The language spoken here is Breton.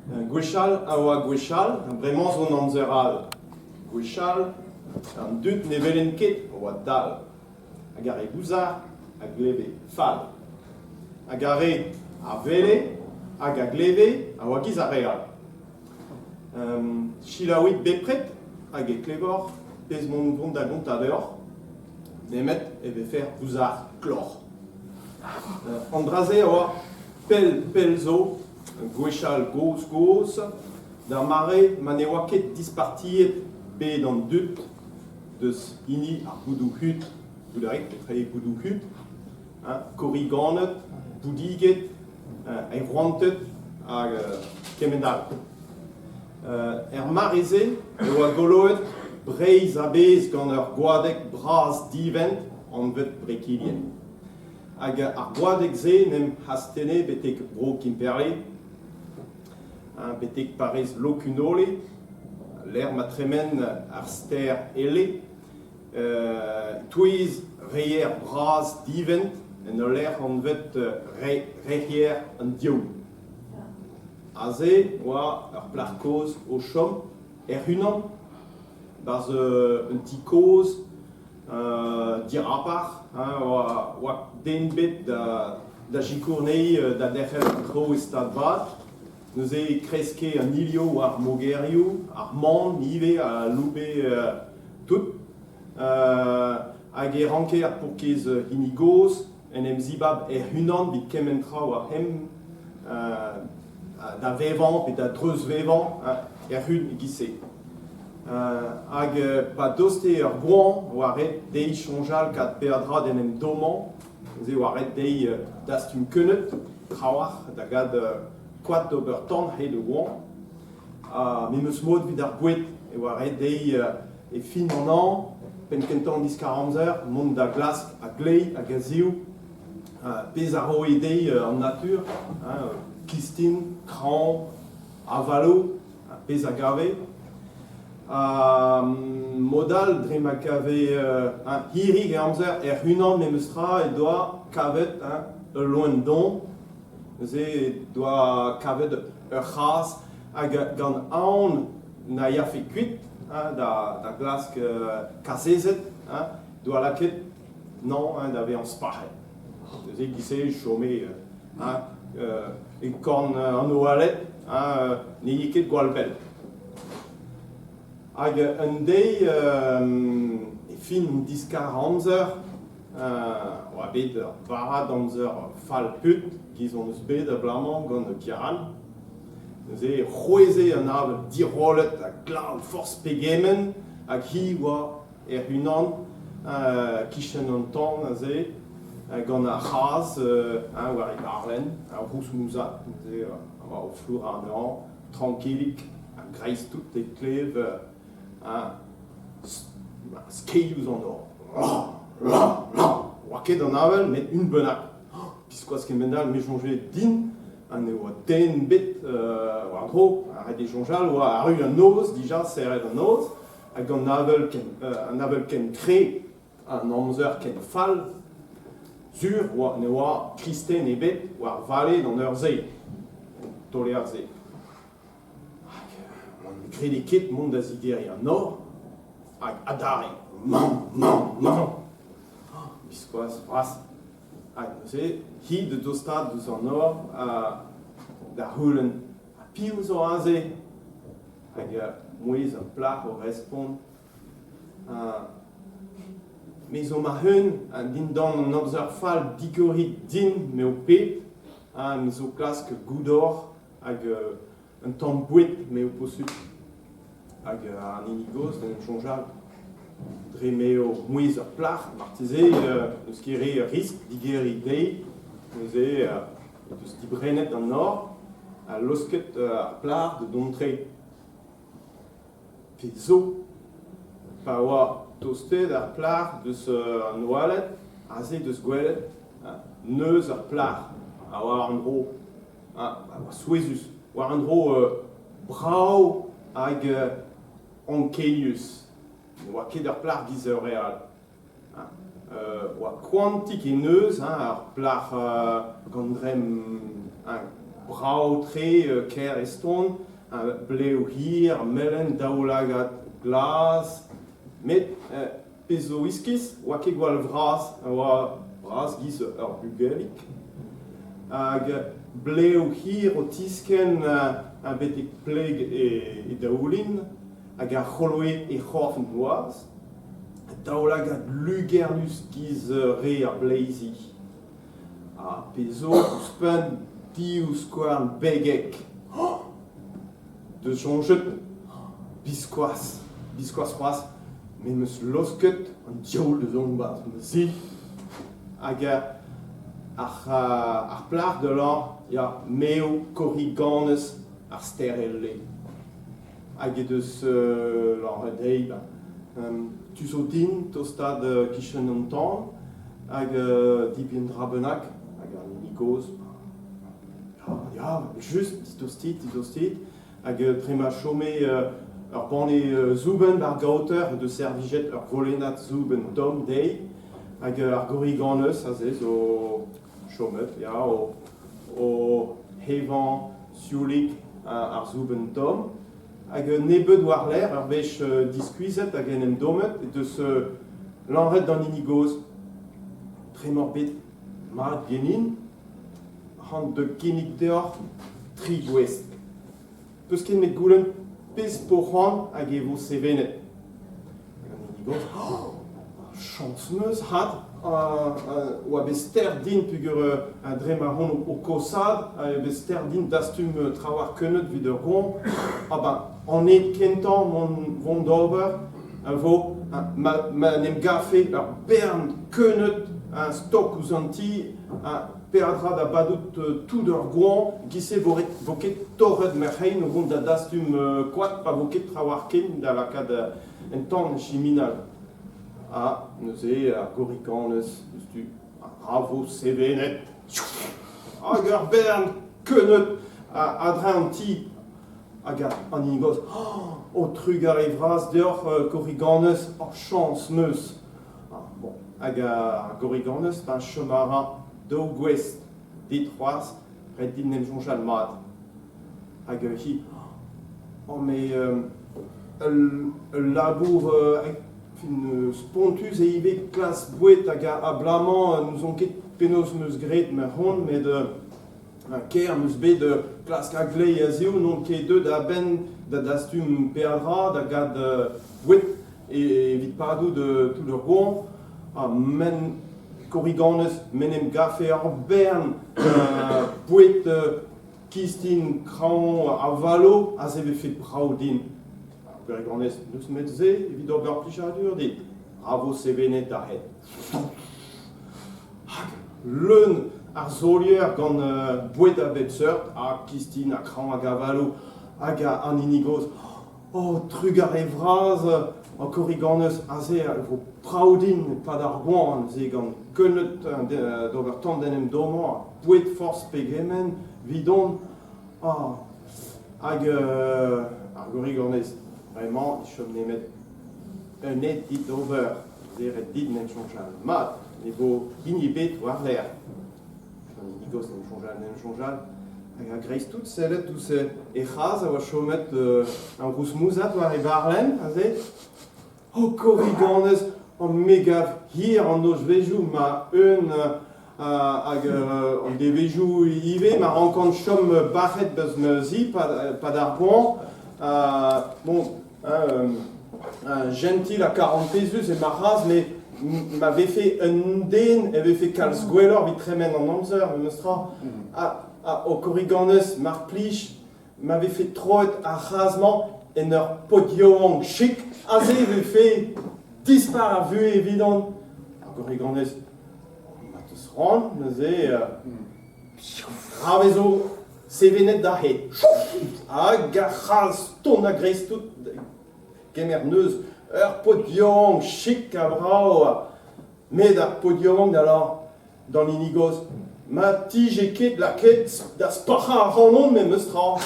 Gwechal a oa gwechal, bremañ zo amzeral. Gwechal, an dut ne velen ket oa dal. Hag are gouzar, hag leve fal. Hag are a vele, hag a gleve, a oa giz a real. Chilaouit bepret, hag e klevor, pez mon vont da gont a deoc'h, nemet e ve fer gouzar klor. An draze a oa pel zo, gwechal goz, da mare man e oa ket dispartiet bet an dut deus ini ar boudou hut, boudarik, petre boudou hut, koriganet, boudiget, e roantet hag kemendal. Mareze e oa goloet breiz a bez gant ur gwadek braz divent an vet brekilien. Hag ar gwadek ze nem hastene betek bro kimperle, betek parez lokunole, l'er matremen ar ster ele, touiz reier braz divent, en l'er an vet reier an dioù. Aze oa ur plar koz o chom unan, baz un ti koz dirapar, oa den bet da jikournei da derc'her kro estad vat, neus e kreske an ilio war mogerioù, ar man, nive, a loube tout, hag e ranker pourkez inigoz, en em zibab unan bit kementra war hem da vevan et da dreuz vevan hun gise. Hag pa doste ur goan oaret dei chonjal kat perdra den em doman, ze oaret dei dastum kenet, trawar da gad kwad d'ober tan he de goan. Me meus mod vid ar bouet e oaret dei e fin an pen kentan diskaramzer, mont da glask a glei a gaziou, pez a roe dei an natur, kistin, kran, avalo, pez a gave. Modal dre ma kave hirig e amzer unan memeustra e doa kavet loen don, ze doa kavet ur c'haz hag gant aon na ya fe kuit da glask kazezet, doa laket nan da ve an spahet. Ze gise chome e korn an oalet, ne ye ket gwalpel. Hag un dei e fin diskar amzer, oa bet ur varad amzer fal put, gizon eus bet ablamant gant e kiaran. Neus e c'hweze an avel dirolet a glav force pegemen, hag hi oa unan kichen an tan a ze, gant a c'haz war e barlen, a rous mouzat, o flour an an, tranquillik, a greiz tout e klev, skeioù an or. Oa ket an avel, met un bennak. Piskoaz ken bendal me jonge din, an e oa den bet war dro, a red e jonjal, oa a ru an noz, dija serret an noz, hag an avel ken kre, an amzer ken fal, sur ne oa kristen e bet war vale d'an ur ze, tole ar ze. On krede ket mont da zigeri an or, hag adare, man. Biskoaz vras. Hag neuze, hi de dostad deus an or, da houlen a piv zo a ze, hag mouez an plak o respond. Me zo ma heun, din dan an amzer fal dikorit din me o pet, me zo klask goudor hag un tamm bouet me o posut. Hag an inigoz, den chonjal, dre me o mouez ur plak, marteze, neus kere risk digeri dei, neus eus dibrenet an or, a losket ar plak de dontre. Pe zo, pa oa tosted ar plak deus an oalet, a ze deus gwelet, neus ar plak, a oa an dro, oa souezus, oa an dro brao hag ankeius, oa ket ur plak giz eur real. Oa kwantik e neus ar plak gant drem brau tre ker eston, bleu hir, melen daoulagat glas, met pezo iskis, oa ket gwal vras, oa vras giz ur bugelik. Hag bleu hir o tisken un betek pleg e daoulin, hag ar c'holoe e c'horf en bloaz. Daoulagat lugernus giz re ar bleizi. A pezo ouspen diou skouarn begek. De jonget biskoaz c'hoaz, mais meus losket an dioul de zon bat, me zi. Hag ar plar de l'an, ya meo korriganez ar sterelle. Hag eus l'an redei, tu zo din tostad kichen an tan, hag dipien dra bennak, hag an nigoz. Ya, just ditostit, hag trema chome ur banne zouben bar gaoter de servijet ur volenat zouben dom dei, hag ar goriganez a ze zo chomet, ya, o hevan siolik ar zouben dom, hag nebet war l'air ur bech diskuizet hag en em domet, et deus lanret d'an inigoz tremor bet mat genin, ran de genik deoc'h tri gwest. Peus ket met goulenn pez poc'han hag e vo sevenet. An inigoz, chans meus hat, oa bez ter din pugur dre marron o kosad, bez ter din dastum trawar kennet vid ur gont, an e kentan vont d'ober, vo ma nem gafe ur bern kennet stok ouzanti, peadra da badout tout ur gont, gise vo ket torret merc'hein o vont da dastum koad pa vo ket trawar ken da lakad en tan chiminal. Neuze ar goriganez, du bravo sevenet. Hag ur bern kennet adre an ti, hag an inigoz, o trugar e vras deoc'h goriganez, chans meus. Hag ar goriganez, chomara do gwest, dit c'hoaz, red din nem jonjal mat. Hag hi, me labour fin spontus e ive klas bouet hag a blaman nous on ket penaos meus gret me hon, met ker meus bet klas kaglei a zeo, non ket deud da ben da dastum peadra, da gad bouet e vit padou de tout ur gont, men korriganez menem gafe ar bern bouet kistin kraon a valo a zeve fet brao din. Korriganez neus met ze, evit ur bar plichadur dit. Bravo sevenet a het. Leun ar zolier gant bouet a bet seurt, a kistin, a kraon hag a valo, hag an inigoz. Trugar e vraz, an korriganez a ze vo praoudin pa d'ar goan, ze gant kennet d'ober tan denem doman, bouet force pegemen, vidon, hag ar korriganez. Vraiment, chom nemet un net dit over, zeret dit nem chonjal mat, ne vo inibet war l'air. An inigoz nem chonjal, hag a greiz tout sellet tous e c'haz a oa chomet an rous mouzat war e barlen, a ze. Korriganez, an megav hir an noz vejou, ma hag an de vejou ive, ma rankant chom barret beuz me zi, pa d'ar goan. Gentil a 40 pezus e marraz, mais m'avait fait un den, avait fait kalz gwellor vit tremen an amzer, me meustra. Au korriganez, mar plich, m'avait fait troet a razman en ur podion chic, a ze avait fait dispar a vu évident. Korriganez, ma teus ran, neuze, ravezo sevenet da het. Hag a c'haz ton a greiz tout gemer neus ur podion chic a brao, met ar podion dans l'inigoz. Ma tige ket la ket da spacha a ranon me meustra.